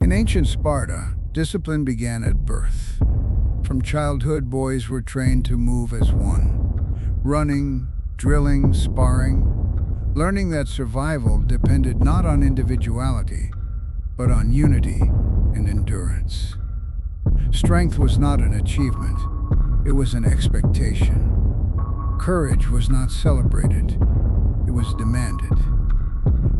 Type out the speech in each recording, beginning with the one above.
In ancient Sparta, discipline began at birth. From childhood, boys were trained to move as one, running, drilling, sparring, learning that survival depended not on individuality, but on unity and endurance. Strength was not an achievement, it was an expectation. Courage was not celebrated, it was demanded.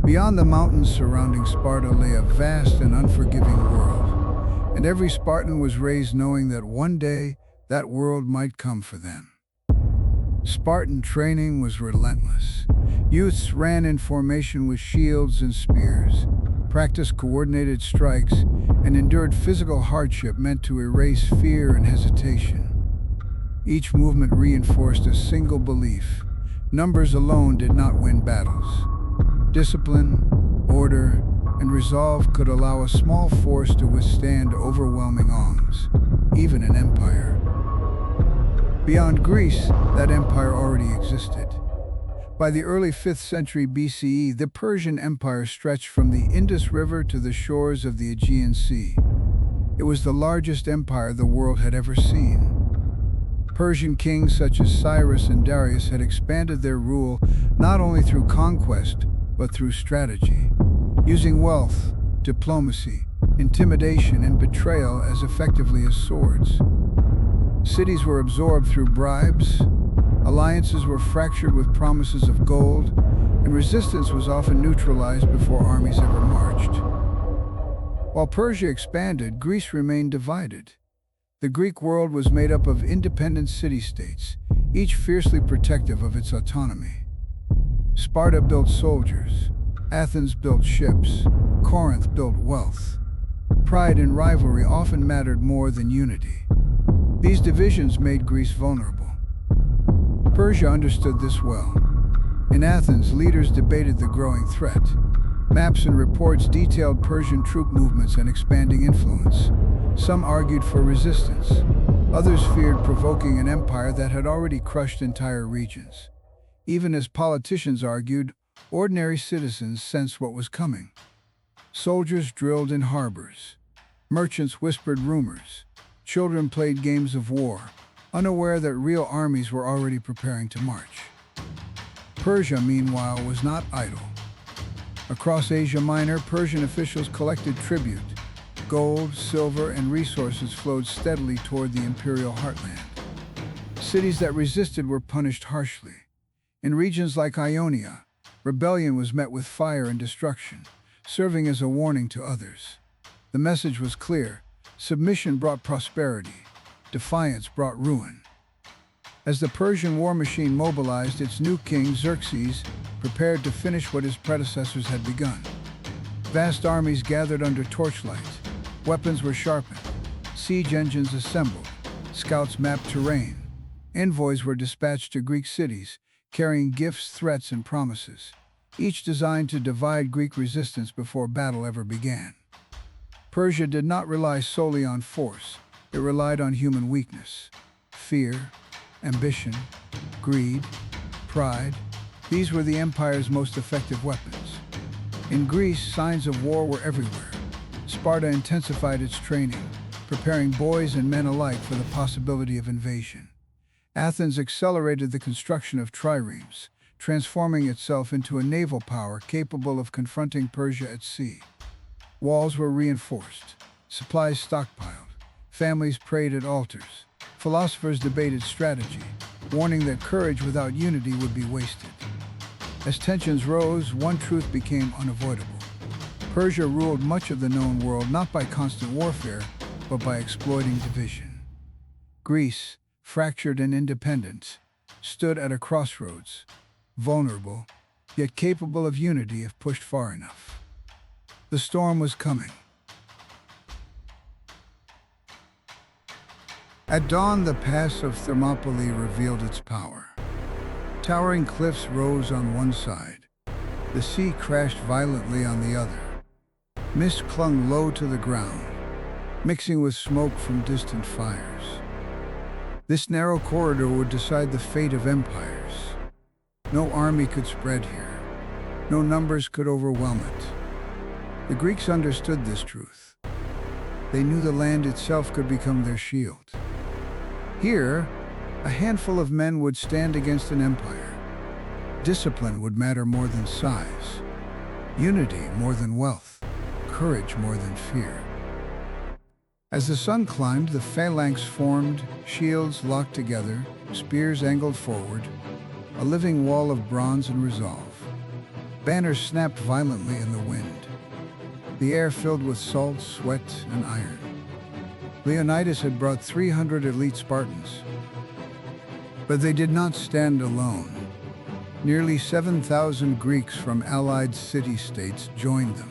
Beyond the mountains surrounding Sparta lay a vast and unforgiving world, and every Spartan was raised knowing that one day that world might come for them. Spartan training was relentless. Youths ran in formation with shields and spears, practiced coordinated strikes, and endured physical hardship meant to erase fear and hesitation. Each movement reinforced a single belief: numbers alone did not win battles. Discipline, order, and resolve could allow a small force to withstand overwhelming odds, even an empire. Beyond Greece, that empire already existed. By the early 5th century BCE, the Persian Empire stretched from the Indus River to the shores of the Aegean Sea. It was the largest empire the world had ever seen. Persian kings such as Cyrus and Darius had expanded their rule not only through conquest, but through strategy, using wealth, diplomacy, intimidation, and betrayal as effectively as swords. Cities were absorbed through bribes, alliances were fractured with promises of gold, and resistance was often neutralized before armies ever marched. While Persia expanded, Greece remained divided. The Greek world was made up of independent city-states, each fiercely protective of its autonomy. Sparta built soldiers, Athens built ships, Corinth built wealth. Pride and rivalry often mattered more than unity. These divisions made Greece vulnerable. Persia understood this well. In Athens, leaders debated the growing threat. Maps and reports detailed Persian troop movements and expanding influence. Some argued for resistance. Others feared provoking an empire that had already crushed entire regions. Even as politicians argued, ordinary citizens sensed what was coming. Soldiers drilled in harbors. Merchants whispered rumors. Children played games of war, unaware that real armies were already preparing to march. Persia, meanwhile, was not idle. Across Asia Minor, Persian officials collected tribute. Gold, silver, and resources flowed steadily toward the imperial heartland. Cities that resisted were punished harshly. In regions like Ionia, rebellion was met with fire and destruction, serving as a warning to others. The message was clear: submission brought prosperity, defiance brought ruin. As the Persian war machine mobilized, its new king, Xerxes, prepared to finish what his predecessors had begun. Vast armies gathered under torchlight. Weapons were sharpened. Siege engines assembled. Scouts mapped terrain. Envoys were dispatched to Greek cities, carrying gifts, threats, and promises, each designed to divide Greek resistance before battle ever began. Persia did not rely solely on force. It relied on human weakness. Fear, ambition, greed, pride. These were the empire's most effective weapons. In Greece, signs of war were everywhere. Sparta intensified its training, preparing boys and men alike for the possibility of invasion. Athens accelerated the construction of triremes, transforming itself into a naval power capable of confronting Persia at sea. Walls were reinforced, supplies stockpiled, families prayed at altars. Philosophers debated strategy, warning that courage without unity would be wasted. As tensions rose, one truth became unavoidable. Persia ruled much of the known world not by constant warfare, but by exploiting division. Greece, fractured and independent, stood at a crossroads, vulnerable, yet capable of unity if pushed far enough. The storm was coming. At dawn, the pass of Thermopylae revealed its power. Towering cliffs rose on one side. The sea crashed violently on the other. Mist clung low to the ground, mixing with smoke from distant fires. This narrow corridor would decide the fate of empires. No army could spread here. No numbers could overwhelm it. The Greeks understood this truth. They knew the land itself could become their shield. Here, a handful of men would stand against an empire. Discipline would matter more than size, unity more than wealth, courage more than fear. As the sun climbed, the phalanx formed, shields locked together, spears angled forward, a living wall of bronze and resolve. Banners snapped violently in the wind, the air filled with salt, sweat, and iron. Leonidas had brought 300 elite Spartans. But they did not stand alone. Nearly 7,000 Greeks from allied city-states joined them.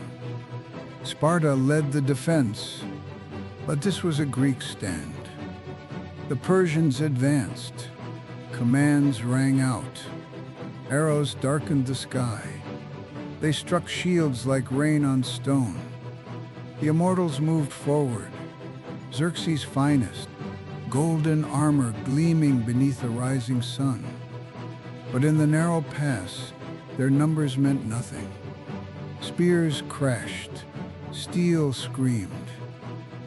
Sparta led the defense, but this was a Greek stand. The Persians advanced. Commands rang out. Arrows darkened the sky. They struck shields like rain on stone. The immortals moved forward, Xerxes' finest, golden armor gleaming beneath the rising sun. But in the narrow pass, their numbers meant nothing. Spears crashed, steel screamed.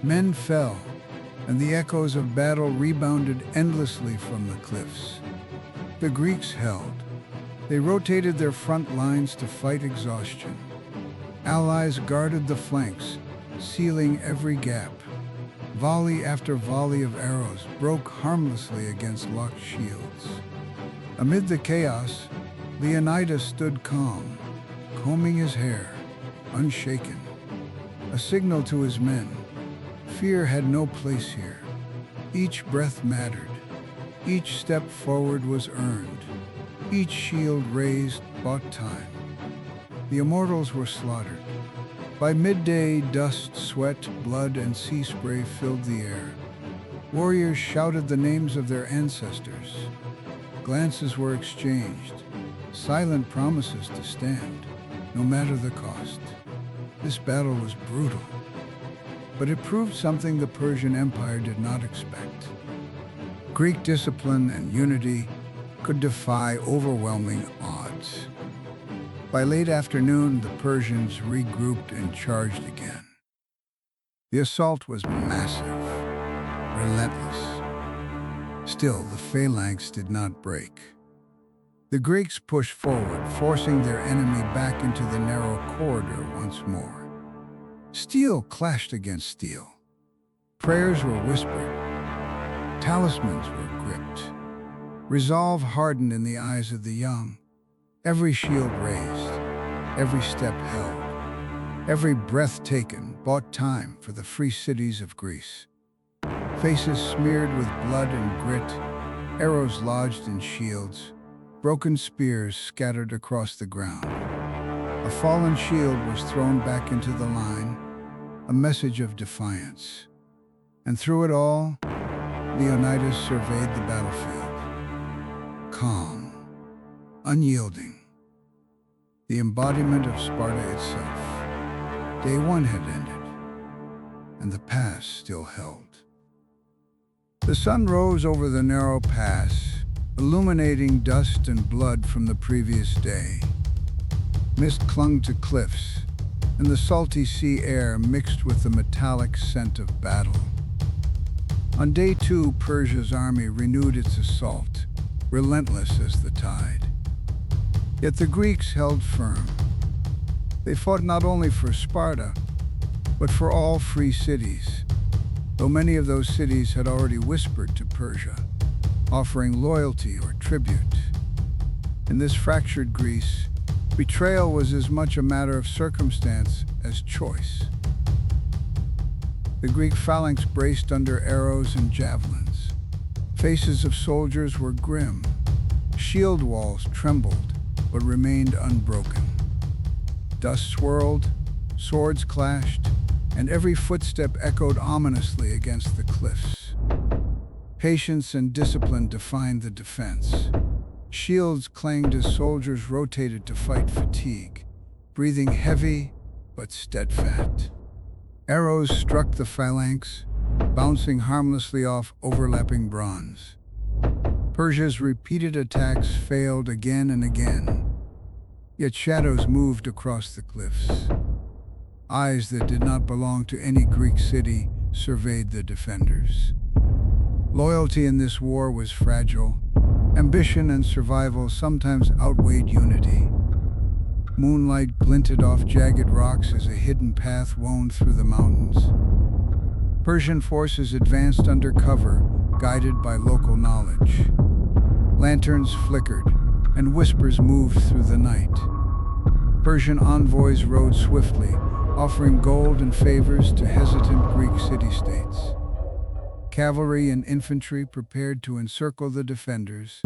Men fell, and the echoes of battle rebounded endlessly from the cliffs. The Greeks held. They rotated their front lines to fight exhaustion. Allies guarded the flanks, sealing every gap. Volley after volley of arrows broke harmlessly against locked shields. Amid the chaos, Leonidas stood calm, combing his hair, unshaken. A signal to his men. Fear had no place here. Each breath mattered. Each step forward was earned. Each shield raised bought time. The immortals were slaughtered. By midday, dust, sweat, blood, and sea spray filled the air. Warriors shouted the names of their ancestors. Glances were exchanged, silent promises to stand, no matter the cost. This battle was brutal, but it proved something the Persian Empire did not expect. Greek discipline and unity could defy overwhelming odds. By late afternoon, the Persians regrouped and charged again. The assault was massive, relentless. Still, the phalanx did not break. The Greeks pushed forward, forcing their enemy back into the narrow corridor once more. Steel clashed against steel. Prayers were whispered. Talismans were gripped. Resolve hardened in the eyes of the young. Every shield raised, every step held, every breath taken bought time for the free cities of Greece. Faces smeared with blood and grit, arrows lodged in shields, broken spears scattered across the ground. A fallen shield was thrown back into the line, a message of defiance. And through it all, Leonidas surveyed the battlefield. Calm, unyielding, the embodiment of Sparta itself. Day one had ended, and the pass still held. The sun rose over the narrow pass, illuminating dust and blood from the previous day. Mist clung to cliffs, and the salty sea air mixed with the metallic scent of battle. On day two, Persia's army renewed its assault, relentless as the tide. Yet the Greeks held firm. They fought not only for Sparta, but for all free cities, though many of those cities had already whispered to Persia, offering loyalty or tribute. In this fractured Greece, betrayal was as much a matter of circumstance as choice. The Greek phalanx braced under arrows and javelins. Faces of soldiers were grim. Shield walls trembled, but remained unbroken. Dust swirled, swords clashed, and every footstep echoed ominously against the cliffs. Patience and discipline defined the defense. Shields clanged as soldiers rotated to fight fatigue, breathing heavy but steadfast. Arrows struck the phalanx, bouncing harmlessly off overlapping bronze. Persia's repeated attacks failed again and again, yet shadows moved across the cliffs. Eyes that did not belong to any Greek city surveyed the defenders. Loyalty in this war was fragile. Ambition and survival sometimes outweighed unity. Moonlight glinted off jagged rocks as a hidden path wound through the mountains. Persian forces advanced under cover, guided by local knowledge. Lanterns flickered, and whispers moved through the night. Persian envoys rode swiftly, offering gold and favors to hesitant Greek city-states. Cavalry and infantry prepared to encircle the defenders,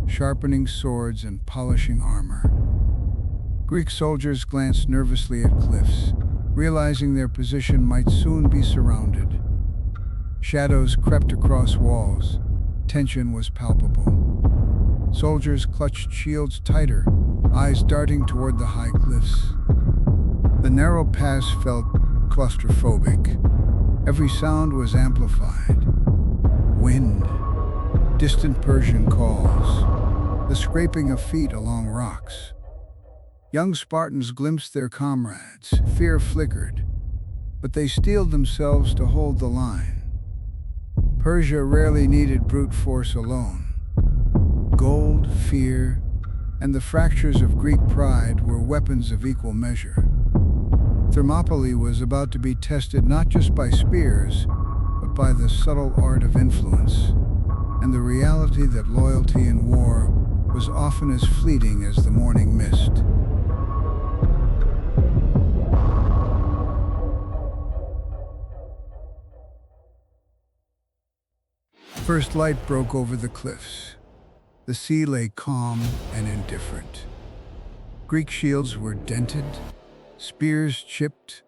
sharpening swords and polishing armor. Greek soldiers glanced nervously at cliffs, realizing their position might soon be surrounded. Shadows crept across walls. Tension was palpable. Soldiers clutched shields tighter, eyes darting toward the high cliffs. The narrow pass felt claustrophobic. Every sound was amplified. Wind, distant Persian calls, the scraping of feet along rocks. Young Spartans glimpsed their comrades. Fear flickered, but they steeled themselves to hold the line. Persia rarely needed brute force alone. Gold, fear, and the fractures of Greek pride were weapons of equal measure. Thermopylae was about to be tested not just by spears, but by the subtle art of influence, and the reality that loyalty in war was often as fleeting as the morning mist. First light broke over the cliffs. The sea lay calm and indifferent. Greek shields were dented, spears chipped,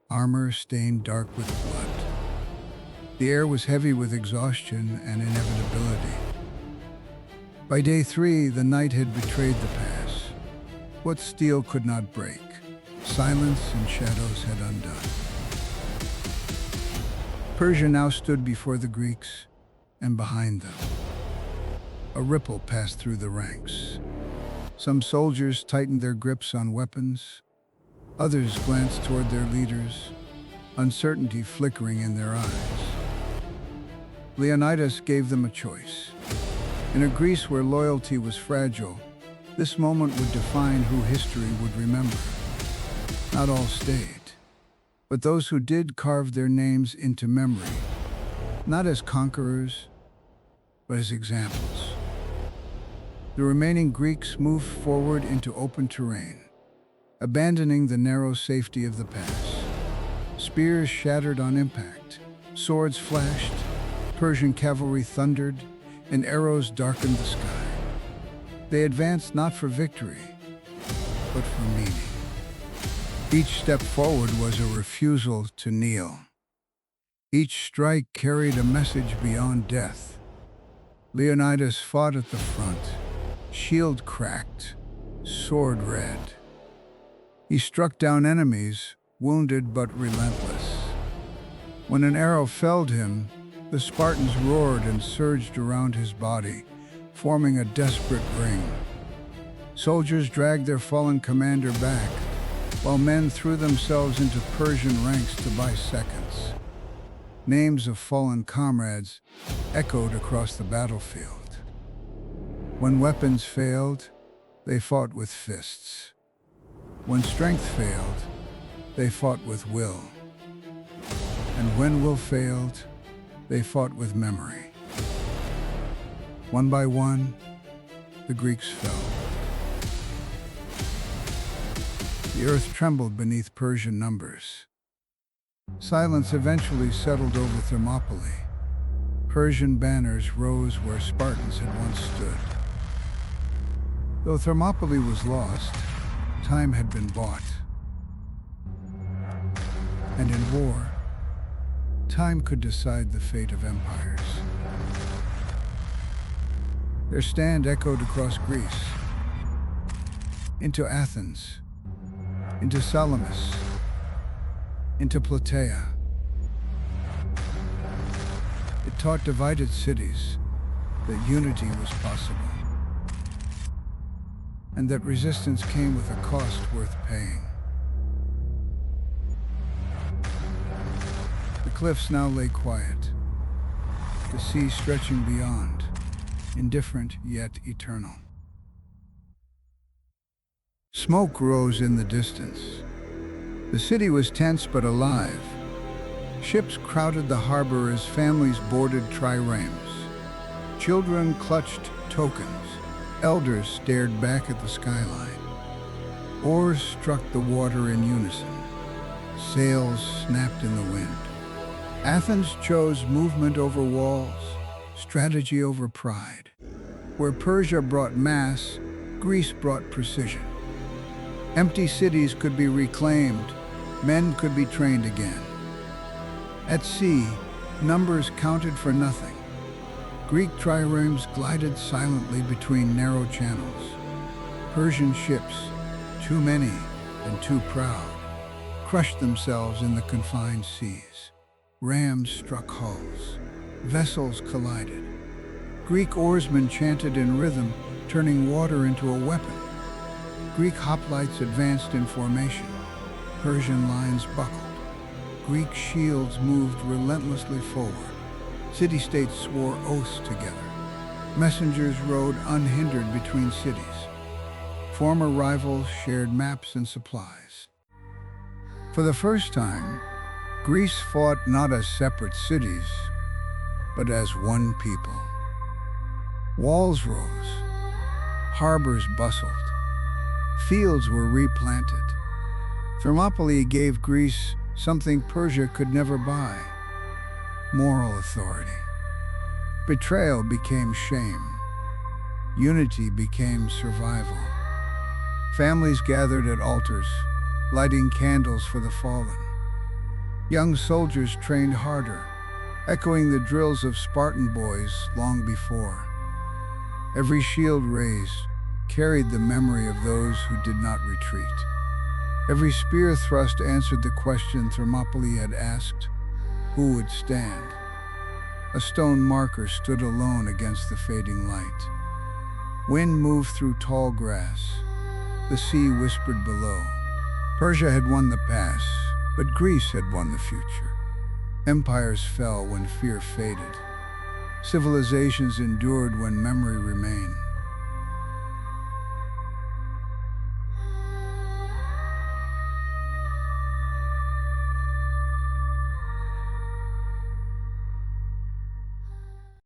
armor stained dark with blood. The air was heavy with exhaustion and inevitability. By day 3, the night had betrayed the pass. What steel could not break, silence and shadows had undone. Persia now stood before the Greeks, and behind them. A ripple passed through the ranks. Some soldiers tightened their grips on weapons. Others glanced toward their leaders, uncertainty flickering in their eyes. Leonidas gave them a choice. In a Greece where loyalty was fragile, this moment would define who history would remember. Not all stayed, but those who did carved their names into memory, not as conquerors, but as examples. The remaining Greeks moved forward into open terrain, abandoning the narrow safety of the pass. Spears shattered on impact, swords flashed, Persian cavalry thundered, and arrows darkened the sky. They advanced not for victory, but for meaning. Each step forward was a refusal to kneel. Each strike carried a message beyond death. Leonidas fought at the front, shield cracked, sword red. He struck down enemies, wounded but relentless. When an arrow felled him, the Spartans roared and surged around his body, forming a desperate ring. Soldiers dragged their fallen commander back, while men threw themselves into Persian ranks to buy seconds. Names of fallen comrades echoed across the battlefield. When weapons failed, they fought with fists. When strength failed, they fought with will. And when will failed, they fought with memory. One by one, the Greeks fell. The earth trembled beneath Persian numbers. Silence eventually settled over Thermopylae. Persian banners rose where Spartans had once stood. Though Thermopylae was lost, time had been bought. And in war, time could decide the fate of empires. Their stand echoed across Greece, into Athens, into Salamis, into Plataea. It taught divided cities that unity was possible, and that resistance came with a cost worth paying. The cliffs now lay quiet, the sea stretching beyond, indifferent yet eternal. Smoke rose in the distance. The city was tense but alive. Ships crowded the harbor as families boarded triremes. Children clutched tokens. Elders stared back at the skyline. Oars struck the water in unison. Sails snapped in the wind. Athens chose movement over walls, strategy over pride. Where Persia brought mass, Greece brought precision. Empty cities could be reclaimed, men could be trained again. At sea, numbers counted for nothing. Greek triremes glided silently between narrow channels. Persian ships, too many and too proud, crushed themselves in the confined seas. Rams struck hulls. Vessels collided. Greek oarsmen chanted in rhythm, turning water into a weapon. Greek hoplites advanced in formation. Persian lines buckled. Greek shields moved relentlessly forward. City-states swore oaths together. Messengers rode unhindered between cities. Former rivals shared maps and supplies. For the first time, Greece fought not as separate cities, but as one people. Walls rose. Harbors bustled. Fields were replanted. Thermopylae gave Greece something Persia could never buy: moral authority. Betrayal became shame. Unity became survival. Families gathered at altars, lighting candles for the fallen. Young soldiers trained harder, echoing the drills of Spartan boys long before. Every shield raised carried the memory of those who did not retreat. Every spear thrust answered the question Thermopylae had asked: who would stand? A stone marker stood alone against the fading light. Wind moved through tall grass. The sea whispered below. Persia had won the past, but Greece had won the future. Empires fell when fear faded. Civilizations endured when memory remained.